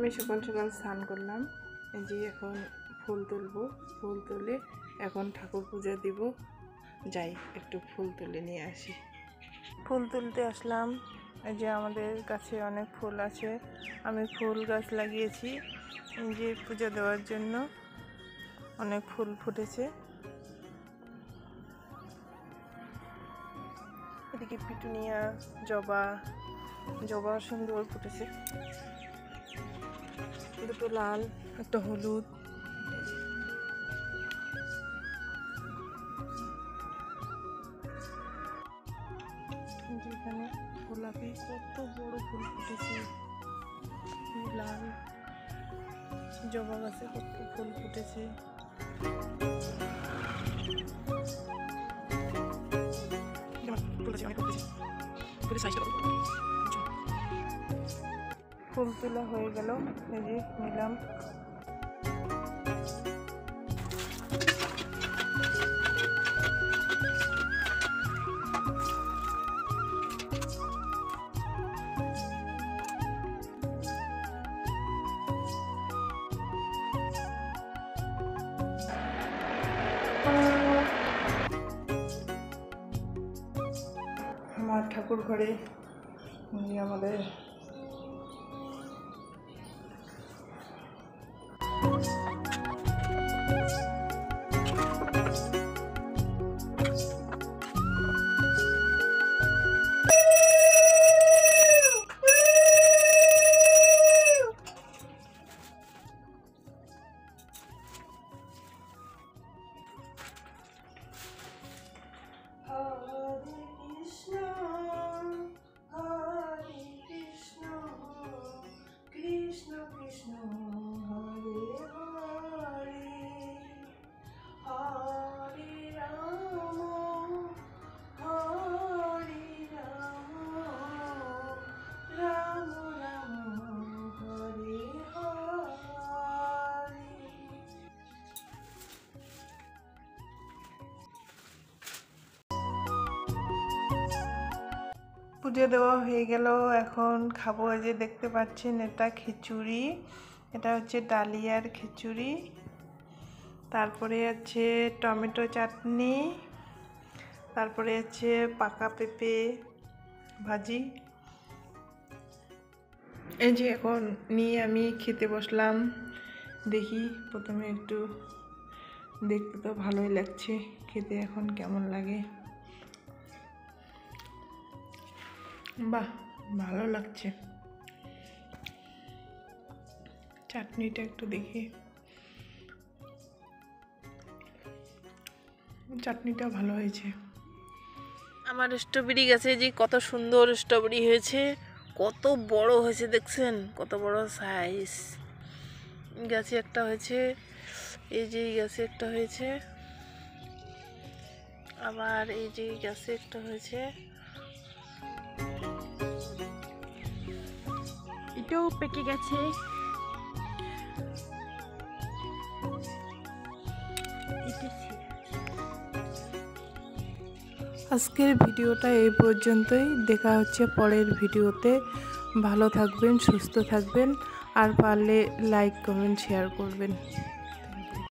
আমি সকাল সকাল স্নান করলাম। এই যে এখন ফুল তুলবো, ফুল তুলে এখন ঠাকুর পূজা দিব। যাই একটু ফুল তুলে নিয়ে আসি। ফুল তুলতে আসলাম। এই যে আমাদের কাছে অনেক ফুল আছে, আমি ফুল গাছ লাগিয়েছি এই যে পূজা দেওয়ার জন্য। অনেক ফুল ফুটেছে, এদিকে পিটুনিয়া, জবা সুন্দর ফুটেছে, দুটো লাল একটা হলুদ। এখানে গোলাপি কত বড় ফুল ফুটেছে, লাল জবা গাছে কত ফুল ফুটেছে। ফুল তোলা হয়ে গেল, এই যে নিলাম। আমার ঠাকুর ঘরে আমাদের পুজো দেওয়া হয়ে গেল। এখন খাবো। এই যে দেখতে পাচ্ছেন এটা খিচুড়ি, এটা হচ্ছে ডালিয়ার খিচুড়ি, তারপরে আছে টমেটো চাটনি, তারপরে আছে পাকা পেঁপে ভাজি। এই যে এখন নিয়ে আমি খেতে বসলাম। দেখি প্রথমে একটু, দেখতে তো ভালোই লাগছে, খেতে এখন কেমন লাগে। বাহ, ভালো লাগছে। চাটনিটা একটু দেখি, চাটনিটা ভালো হয়েছে। আমার স্ট্রবেরি গাছে যে কত সুন্দর স্ট্রবেরি হয়েছে, কত বড় হয়েছে দেখছেন, কত বড় সাইজ। গাছে একটা হয়েছে, এই যে গাছে একটা হয়েছে, আবার এই যে গাছে একটা হয়েছে, এটাও পেকে গেছে। আজকের ভিডিওটা এই পর্যন্তই। দেখা হচ্ছে পরের ভিডিওতে। ভালো থাকবেন, সুস্থ থাকবেন, আর পারলে লাইক কমেন্ট শেয়ার করবেন।